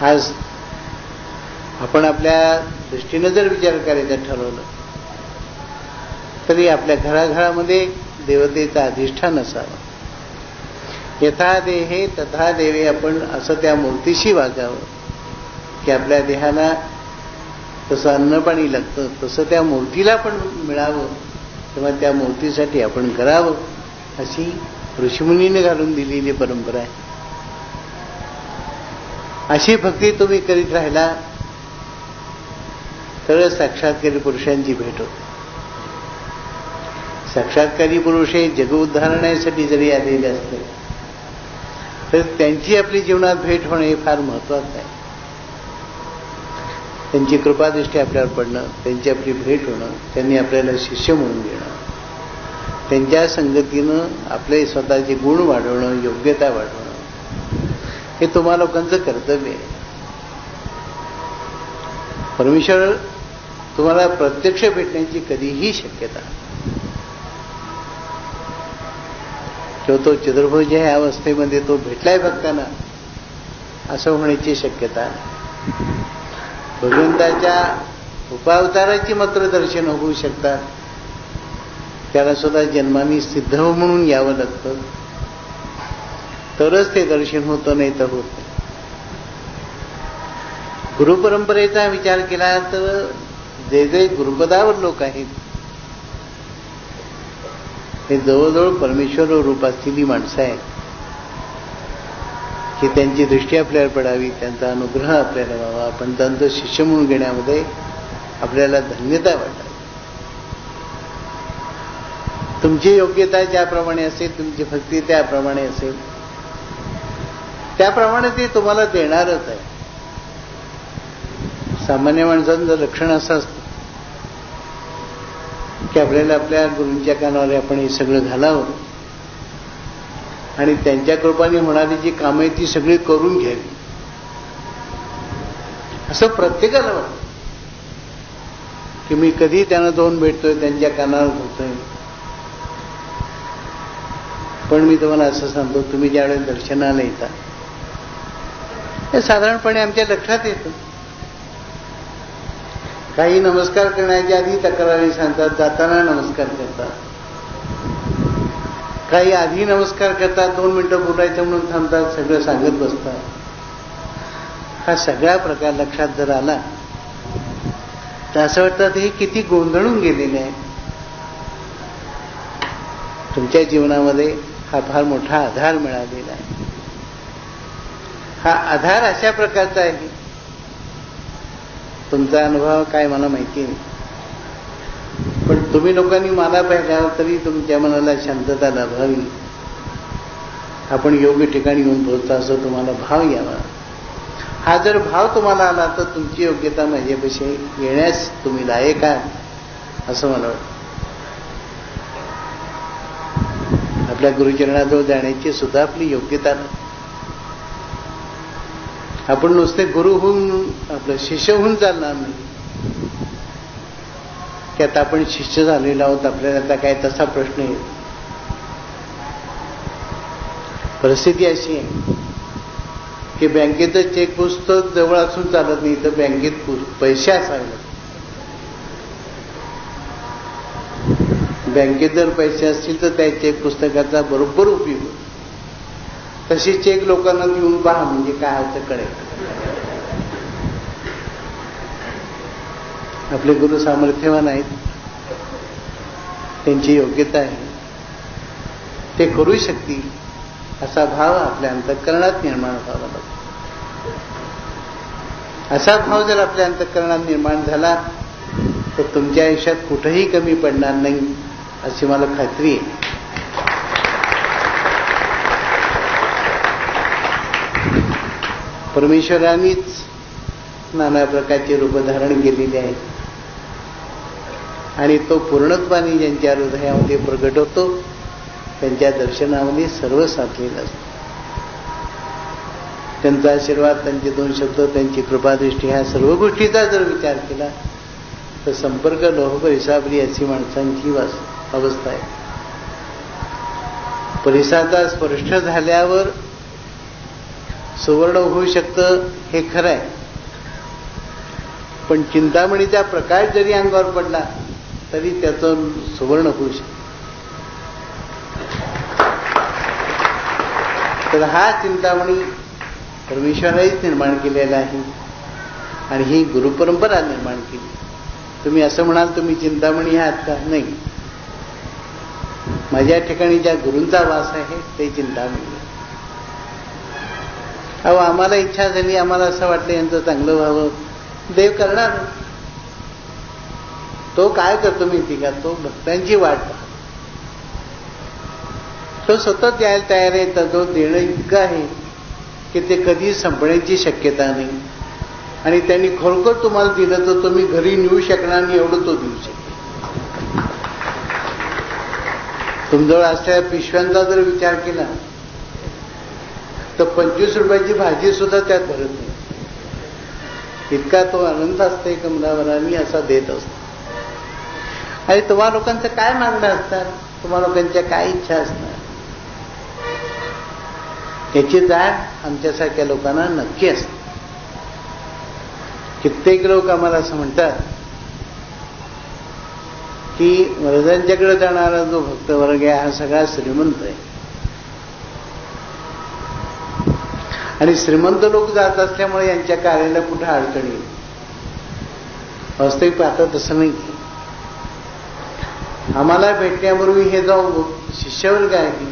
आज आपण आपल्या दृष्टीनं जर विचार करायचा ठरवलं तरी आपल्या घराघरामध्ये देवतेचं अधिष्ठान असावं. यथा देहे तथा देवे, आपण असं त्या मूर्तीशी वागावं की आपल्या देहाला तसं अन्न पाणी लागतं तसं त्या मूर्तीला पण मिळावं, तेव्हा त्या मूर्तीसाठी आपण करावं, अशी ऋषीमुनीने घालून दिलेली परंपरा आहे. अशी भक्ती तुम्ही करीत राहिला तर साक्षात्कारी पुरुषांची भेट होते. साक्षात्कारी पुरुष हे जगउद्धारणासाठी जरी आलेले असले तर त्यांची आपली जीवनात भेट होणे हे फार महत्वाचं आहे. त्यांची कृपादृष्टी आपल्यावर पडणं, त्यांची आपली भेट होणं, त्यांनी आपल्याला शिष्य म्हणून घेणं, त्यांच्या संगतीनं आपले स्वतःचे गुण वाढवणं, योग्यता वाढवणं, हे तुम्हा लोकांचं कर्तव्य आहे. परमेश्वर तुम्हाला प्रत्यक्ष भेटण्याची कधीही शक्यता किंवा तो चतुर्भुज ह्या अवस्थेमध्ये तो भेटलाय भक्तांना असं होण्याची शक्यता. भगवंताच्या उपावताराची मात्र दर्शन होऊ शकतात, त्याला सुद्धा जन्माने सिद्ध म्हणून यावं लागतं, तरच ते दर्शन होतं, नाही तर होत नाही. गुरुपरंपरेचा विचार केला तर जे जे गुरुपदावर लोक आहेत हे जवळजवळ परमेश्वर रूप असलेली माणसं आहेत की त्यांची दृष्टी आपल्याला पडावी, त्यांचा अनुग्रह आपल्याला व्हावा, आपण त्यांचं शिष्य म्हणून घेण्यामध्ये आपल्याला धन्यता वाटावी. तुमची योग्यता ज्याप्रमाणे असेल, तुमची भक्ती त्याप्रमाणे असेल, त्याप्रमाणे ते तुम्हाला देणारच आहे. सामान्य माणसांचं लक्षण असं असतं की आपल्याला आपल्या गुरूंच्या कानावर आपण हे सगळं घालावं आणि त्यांच्या कृपाने होणारी जी कामं आहेत ती सगळी करून घ्यावी, असं प्रत्येकाला वाटतं की मी कधी त्यांना जाऊन भेटतोय, त्यांच्या कानावर धरतोय. पण मी तुम्हाला असं सांगतो, तुम्ही ज्यावेळेस दर्शनाला येता हे साधारणपणे आमच्या लक्षात येतं. काही नमस्कार करण्याच्या आधी तक्रारी सांगतात, जाताना नमस्कार करतात, काही आधी नमस्कार करतात, 2 मिनिटं बोलायचं म्हणून थांबतात, सगळं सांगत बसतात. हा सगळा प्रकार लक्षात जर आला तर असं वाटतं हे किती गोंधळून गेलेले आहे. तुमच्या जीवनामध्ये हा फार मोठा आधार मिळालेला आहे. हा आधार अशा प्रकारचा आहे, तुमचा अनुभव काय मला माहिती नाही, पण तुम्ही लोकांनी मला पाहिल्यावर तरी तुमच्या मनाला शांतता लाभावी, आपण योग्य ठिकाणी येऊन पोहोचता असं तुम्हाला भाव यावा. हा जर भाव तुम्हाला आला तर तुमची योग्यता माझ्यापेक्षा येण्यास तुम्ही लायक आहात असं मला वाटतं. आपल्या गुरुचरणाजवळ जाण्याची सुद्धा आपली योग्यता नाही. आपण नुसते गुरु होऊन आपलं शिष्य होऊन चालणार नाही की आता आपण शिष्य झालेलो आहोत, आपल्याला आता काय तसा प्रश्न येईल. परिस्थिती अशी आहे की बँकेचं चेक पुस्तक जवळ असून चालत नाही, तर बँकेत पैसे असावे. बँकेत जर पैसे असतील तर त्या चेक पुस्तकाचा बरोबर उपयोग होतो. तशी चेक लोकांना देऊन पहा, म्हणजे काय होतं कळेल. आपले गुरु सामर्थ्यवान आहेत, त्यांची योग्यता आहे, ते करू शकतील असा भाव आपल्या अंतःकरणात निर्माण व्हावा लागतो. असा भाव जर आपल्या अंतःकरणात निर्माण झाला तर तुमच्या आयुष्यात कुठेही कमी पडणार नाही अशी मला खात्री आहे. परमेश्वरांनीच नाना प्रकारची रूप धारण केलेली आहेत आणि तो पूर्णत्वाने ज्यांच्या हृदयामध्ये प्रगट होतो त्यांच्या दर्शनामध्ये सर्व साधलेलं असतं. त्यांचा आशीर्वाद, त्यांचे 2 शब्द, त्यांची कृपादृष्टी, ह्या सर्व गोष्टीचा जर विचार केला तर संपर्क लोह परिसाबरी अशी माणसांची अवस्था आहे. परिसाचा स्पर्श झाल्यावर सुवर्ण होऊ शकतं हे खरं आहे, पण चिंतामणीचा प्रकाश जरी अंगावर पडला तरी त्याचं सुवर्ण होऊ शकतं. तर हा चिंतामणी परमेश्वरानेच निर्माण केलेला आहे आणि ही गुरुपरंपरा निर्माण केली. तुम्ही असं म्हणाल तुम्ही चिंतामणी आहात का? नाही, माझ्या ठिकाणी ज्या गुरूंचा वास आहे ते चिंतामणी. अहो, आम्हाला इच्छा झाली, आम्हाला असं वाटलं यांचं चांगलं व्हावं, देव करणार. तो काय करतो माहिती का? तो भक्तांची वाट पाहतो. तो सतत द्यायला तयार आहे. तर तो देणं इतकं आहे की ते कधी संपण्याची शक्यता नाही आणि त्यांनी खरोखर तुम्हाला दिलं तर तुम्ही घरी नेऊ शकणार नाही एवढं तो देऊ शकतो. तुमजवळ असलेल्या पिशव्यांचा जर विचार केला तर 25 रुपयाची भाजी सुद्धा त्यात भरत नाही. इतका तो आनंद असते कमलावरांनी असा देत असतो. आणि तुम्हा लोकांचं काय मागणं असतात, तुम्हा लोकांच्या काय इच्छा असणार, याची जाण आमच्यासारख्या लोकांना नक्की असते. कित्येक लोक आम्हाला असं म्हणतात की महाराजांच्याकडे जाणारा जो भक्तवर्ग आहे हा सगळा श्रीमंत आहे आणि श्रीमंत लोक जात असल्यामुळे यांच्या कार्याला कुठं अडचण येईल. वास्तविक पाहता तसं नाही. आम्हाला भेटण्यापूर्वी हे जो शिष्यवर्ग आहे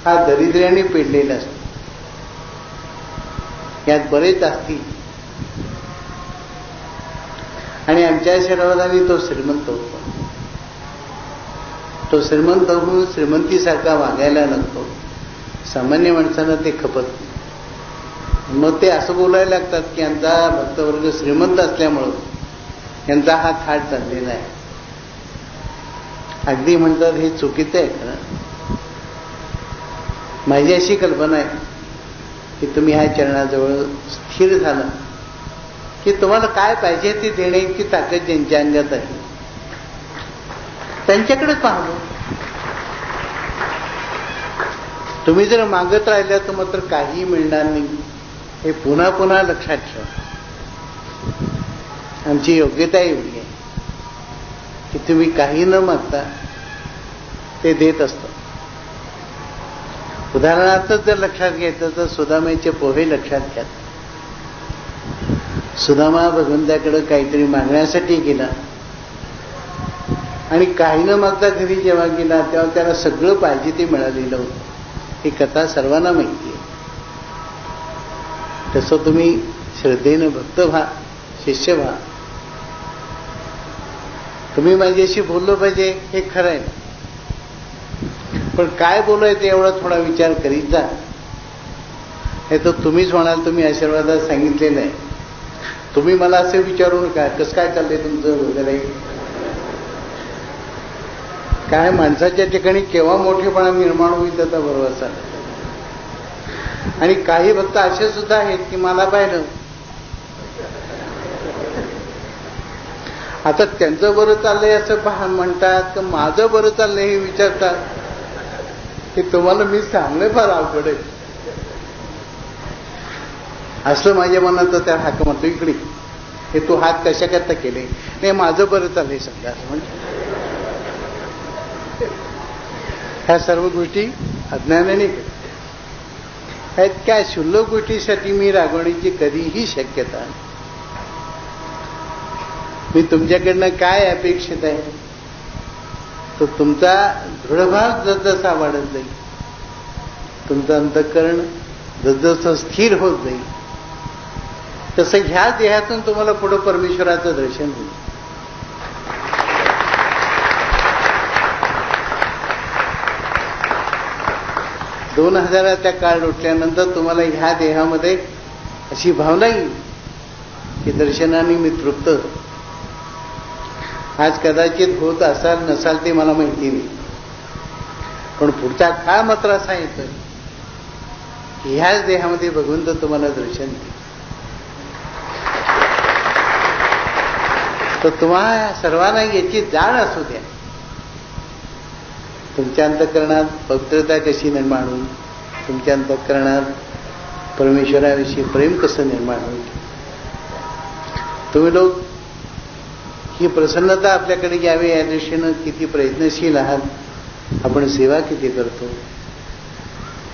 हा दरिद्र्याने पेडलेला असतो. यात बरेच असतील आणि आमच्या आशीर्वादाने तो श्रीमंत होतो. तो श्रीमंत होऊन श्रीमंतीसारखा वागायला लागतो. सामान्य माणसानं ते खपत नाही. मग ते असं बोलायला लागतात की यांचा भक्तवर्ग श्रीमंत असल्यामुळं यांचा हा थाट चाललेला आहे. अगदी म्हणतात हे चुकीचं आहे. खरं माझी अशी कल्पना आहे की तुम्ही ह्या चरणाजवळ स्थिर झाला की तुम्हाला काय पाहिजे ते देण्याची ताकद ज्यांच्या अंगात आहे त्यांच्याकडेच पाहावं. तुम्ही जर मागत राहिल्या तर मात्र काही मिळणार नाही हे पुन्हा पुन्हा लक्षात ठेवा. आमची योग्यता एवढी आहे की तुम्ही काही न मागता ते देत असतो. उदाहरणार्थ जर लक्षात घ्यायचं तर सुदामेचे पोहे लक्षात घ्या. सुदामा भगवंताकडे काहीतरी मागण्यासाठी गेला आणि काही न मागता घरी जेव्हा गेला तेव्हा त्याला सगळं पाहिजे ते मिळालेलं होतं. ही कथा सर्वांना माहिती आहे. तसं तुम्ही श्रद्धेनं भक्त व्हा, शिष्य व्हा. तुम्ही माझ्याशी बोललो पाहिजे हे खरं आहे, पण काय बोलायचं एवढा थोडा विचार करीत जा. हे तर तुम्हीच म्हणाल, तुम्ही आशीर्वादात सांगितलेलं आहे. तुम्ही मला असं विचारू नका कसं काय चाललंय तुमचं वगैरे. काय माणसाच्या ठिकाणी केव्हा मोठेपणा निर्माण होईल त्याचा भरवसा. आणि काही भक्त असे सुद्धा आहेत की मला पाहिलं आता त्यांचं बरं चाललंय असं म्हणतात का माझं बरं चाललंय हे विचारतात की तुम्हाला मी सांगणं फार अवघड आहे. असं माझ्या मनात त्या हाक म्हणतो इकडे हे तू हात कशा करता केले. नाही माझं बरं चाललंय समजा असं म्हणतो. ह्या सर्व गोष्टी अज्ञानाने आहेत. काय क्षुल्लक गोष्टीसाठी मी रागवण्याची कधीही शक्यता नाही. मी तुमच्याकडनं काय अपेक्षित आहे तो तुमचा दृढभाव जसजसा वाढत जाईल, तुमचं अंतःकरण जसजसं स्थिर होत जाईल तसं ह्या देहातून तुम्हाला पुढं परमेश्वराचं दर्शन होईल. 2000चा काळ लोटल्यानंतर तुम्हाला ह्या देहामध्ये अशी भावना येईल की दर्शनाने मी तृप्त. आज कदाचित होत असाल नसाल ते मला माहिती नाही, पण पुढचा काळ मात्र असा येतोय की ह्याच देहामध्ये भगवंत तुम्हाला दर्शन देईल. तर तुम्हा सर्वांना याची जाण असू द्या. तुमच्या अंतःकरणात पवित्रता कशी निर्माण होईल, तुमच्या अंतःकरणात परमेश्वराविषयी प्रेम कसं निर्माण होईल. तुम्ही लोक ही प्रसन्नता आपल्याकडे यावी या दृष्टीनं किती प्रयत्नशील आहात. आपण सेवा किती करतो.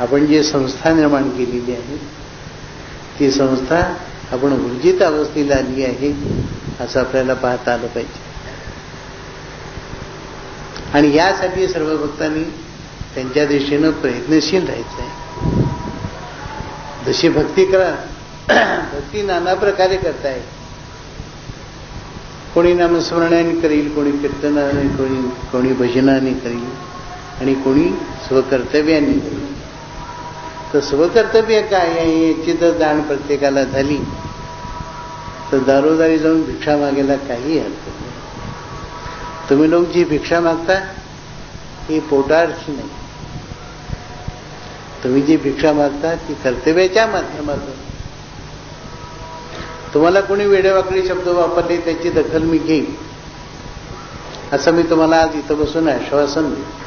आपण जी संस्था निर्माण केलेली आहे ती संस्था आपण ऊर्जित अवस्थेला आली आहे असं आपल्याला पाहता आलं पाहिजे. आणि यासाठी सर्व भक्तांनी त्यांच्या दृष्टीनं प्रयत्नशील राहायचं आहे. जशी भक्ती करा, भक्ती नाना प्रकारे करताय. कोणी नामस्मरणाने करील, कोणी कीर्तनाने, कोणी भजनाने करील आणि कोणी स्वकर्तव्याने करील. तर स्वकर्तव्य काय आहे याची जर जाण प्रत्येकाला झाली तर दारोदारी जाऊन भिक्षा मागायला काही हरकत नाही. तुम्ही लोक जी भिक्षा मागता ही पोटार्थी नाही. तुम्ही जी भिक्षा मागता ती कर्तव्याच्या माध्यमातून. तुम्हाला कोणी वेडेवाकडे शब्द वापरले त्याची दखल मी घेईन असं मी तुम्हाला आज इथं बसून आश्वासन देईन.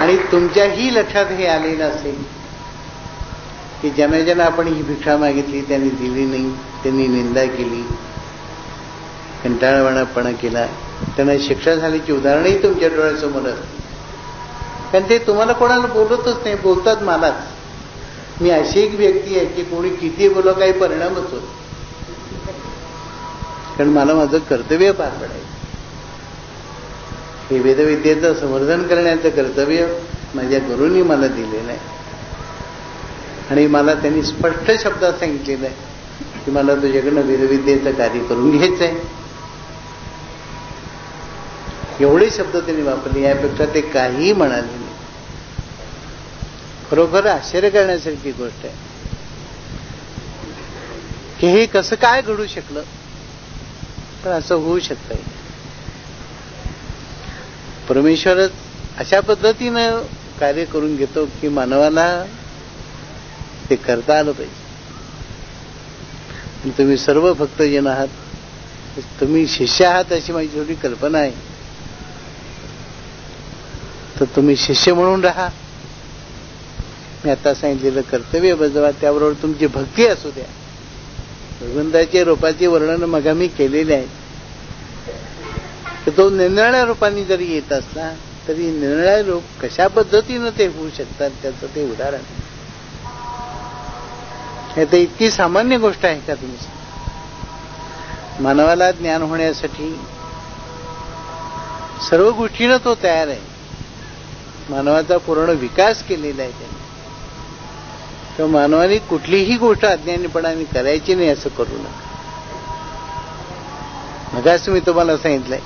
आणि तुमच्याही लक्षात हे आलेलं असेल की ज्यांना आपण ही भिक्षा मागितली त्यांनी दिली नाही, त्यांनी निंदा केली, कंटाळवाणापणा केला, त्यांना शिक्षा झाल्याची उदाहरणही तुमच्या डोळ्यासमोर असतील. कारण ते तुम्हाला कोणाला बोलतच नाही, बोलतात मलाच. मी अशी एक व्यक्ती आहे की कोणी किती बोलो काही परिणामच होत, कारण मला माझं कर्तव्य पार पडायचं. हे वेदविद्येचं संवर्धन करण्याचं कर्तव्य माझ्या गुरूंनी मला दिलेलं आहे. आणि मला त्यांनी स्पष्ट शब्दात सांगितलेलं आहे की मला तुझ्याकडनं वेदविद्येचं कार्य करून घ्यायचं आहे. एवढे शब्द त्यांनी वापरले, यापेक्षा ते काहीही म्हणाले नाही. खरोखर आश्चर्य करण्यासारखी गोष्ट आहे की हे कसं काय घडू शकलं. पण असं होऊ शकतंय. परमेश्वरच अशा पद्धतीनं कार्य करून घेतो की मानवाला ते करता आलं पाहिजे. तुम्ही सर्व भक्तजन आहात, तुम्ही शिष्य आहात अशी माझी थोडी कल्पना आहे. तर तुम्ही शिष्य म्हणून राहा. मी आता सांगितलेलं कर्तव्य बजावा, त्याबरोबर तुमची भक्ती असू द्या. भगवंताच्या रूपाचे वर्णन मग मी केलेले आहे. तर तो निरनिराळ्या रूपाने जरी येत असला तरी निरनिराळे रूप कशा पद्धतीनं ते होऊ शकतात त्याचं ते उदाहरण. हे तर इतकी सामान्य गोष्ट आहे का तुम्ही. मानवाला ज्ञान होण्यासाठी सर्व गोष्टीनं तो तयार आहे. मानवाचा पूर्ण विकास केलेला आहे त्याने. तर मानवाने कुठलीही गोष्ट अज्ञानीपणाने करायची नाही असं करू नका. मगाच मी तुम्हाला सांगितलंय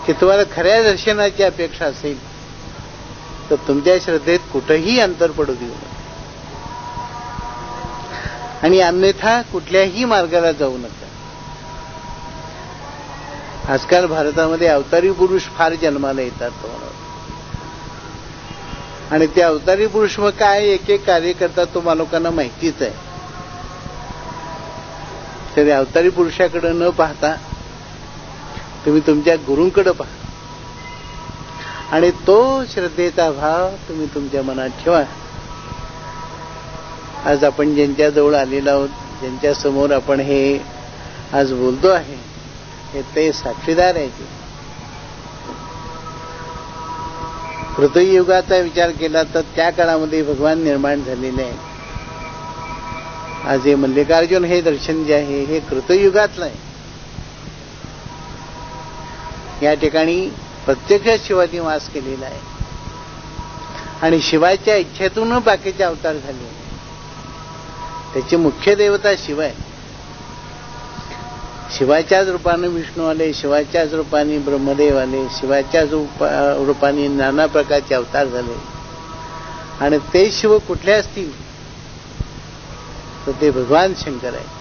की तुम्हाला खऱ्या दर्शनाची अपेक्षा असेल तर तुमच्या श्रद्धेत कुठंही अंतर पडू देऊ नका. आणि अन्यथा कुठल्याही मार्गाला जाऊ नका. आजकाल भारतामध्ये अवतारी पुरुष फार जन्माला येतात तुम्हाला. आणि ते अवतारी पुरुष मग काय एक एक कार्य करतात तुम्हा लोकांना माहितीच आहे. तरी अवतारी पुरुषाकडे न पाहता तुम्ही तुमच्या गुरूंकडे पहा आणि तो श्रद्धेचा भाव तुम्ही तुमच्या मनात ठेवा. आज आपण ज्यांच्याजवळ आलेलो आहोत, ज्यांच्या समोर आपण हे आज बोलतो आहे, हे ते साक्षीदार आहेत. कृतयुगाचा विचार केला तर त्या काळामध्ये भगवान निर्माण झालेले आहेत. आज हे मल्लिकार्जुन हे दर्शन जे आहे हे कृतयुगातलं आहे. या ठिकाणी प्रत्यक्ष शिवाजी वास केलेला आहे आणि शिवाच्या इच्छेतून बाकीचे अवतार झाले. त्याची मुख्य देवता शिव आहे. शिवाच्याच रूपाने विष्णू आले, शिवाच्याच रूपाने ब्रह्मदेव आले, शिवाच्याच रूपाने नाना प्रकारचे अवतार झाले. आणि ते शिव कुठले असतील तर ते भगवान शंकर आहे.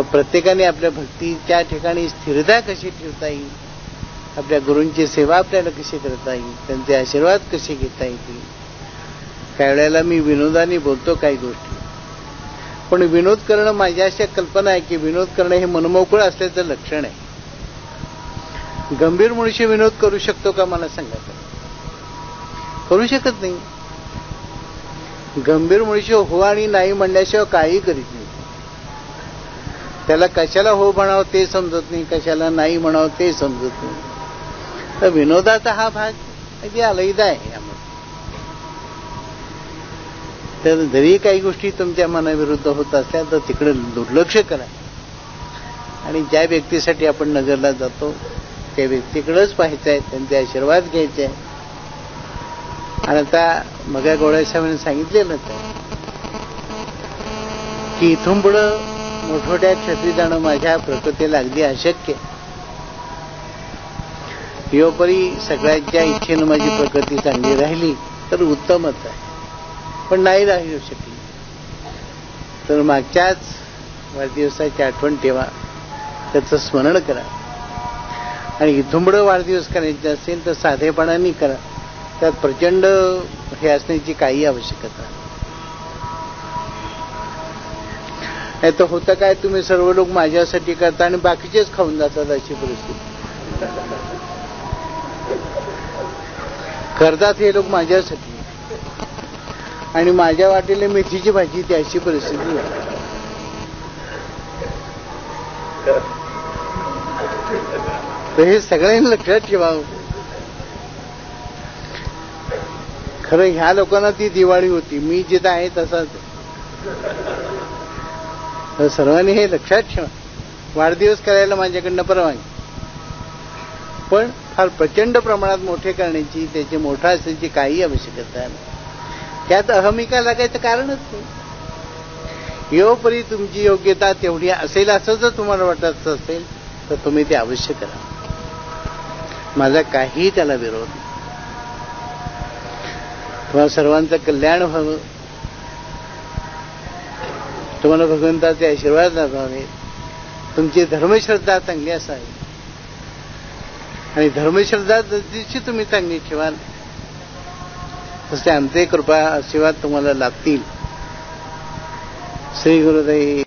प्रत्येकाने आपल्या भक्तीच्या ठिकाणी स्थिरता कशी ठेवता येईल, आपल्या गुरूंची सेवा आपल्याला कशी करता येईल, त्यांचे आशीर्वाद कसे घेता येतील. काही वेळेला मी विनोदाने बोलतो काही गोष्टी, पण विनोद करणं माझ्या अशा कल्पना आहे की विनोद करणं हे मनमोकळं असल्याचं लक्षण आहे. गंभीर मनुष्य विनोद करू शकतो का मला सांगा? करू शकत नाही. गंभीर मनुष्य हो आणि नाही म्हणल्याशिवाय काही करीत नाही. त्याला कशाला हो म्हणावं ते समजत नाही, कशाला नाही म्हणावं ते समजत नाही. तर विनोदाचा हा भाग अगदी अलैदा आहे यामध्ये. तर जरी काही गोष्टी तुमच्या मनाविरुद्ध होत असल्या तर तिकडे दुर्लक्ष करा आणि ज्या व्यक्तीसाठी आपण नगरला जातो त्या व्यक्तीकडेच पाहायचं आहे, त्यांचे आशीर्वाद घ्यायचे आहे. आणि आता मगा गोळ्यासाहेबांनी सांगितलेलंच आहे की इथून पुढं मोठमोठ्या क्षत्री जाणं माझ्या प्रकृतीला अगदी अशक्य आहे. योपरी सगळ्यांच्या इच्छेनं माझी प्रकृती चांगली राहिली तर उत्तमच आहे, पण नाही राहू शकली तर मागच्याच वाढदिवसाची आठवण ठेवा, त्याचं स्मरण करा. आणि इथून पुढं वाढदिवस करायचे असेल तर साधेपणाने करा, त्यात प्रचंड हे असण्याची काही आवश्यकता नाही. तर होतं काय, तुम्ही सर्व लोक माझ्यासाठी करता आणि बाकीचेच खाऊन जातात अशी परिस्थिती. करतात हे लोक माझ्यासाठी आणि माझ्या वाटेला मेथीची भाजी ती अशी परिस्थिती आहे. तर हे सगळ्यांनी लक्षात ठेवावं. खरं ह्या लोकांना ती दिवाळी होती, मी जिथं आहे तसाच. तर सर्वांनी हे लक्षात ठेवा. वाढदिवस करायला माझ्याकडनं परवानगी, पण फार प्रचंड प्रमाणात मोठे करण्याची, त्याची मोठा असण्याची काही आवश्यकता नाही. त्यात अहमिका लागायचं कारणच नाही. योपरी तुमची योग्यता तेवढी असेल असं जर तुम्हाला वाटत असेल तर तुम्ही ते अवश्य करा. माझा काही त्याला विरोध नाही. तुम्हाला सर्वांचं कल्याण व्हावं, तुम्हाला भगवंताचे आशीर्वाद लाभावे, तुमची धर्मश्रद्धा चांगली असावी आणि धर्मश्रद्धा जशी तुम्ही चांगली ठेवाल तसे आमचे कृपा आशीर्वाद तुम्हाला लाभतील. श्री गुरुदेव.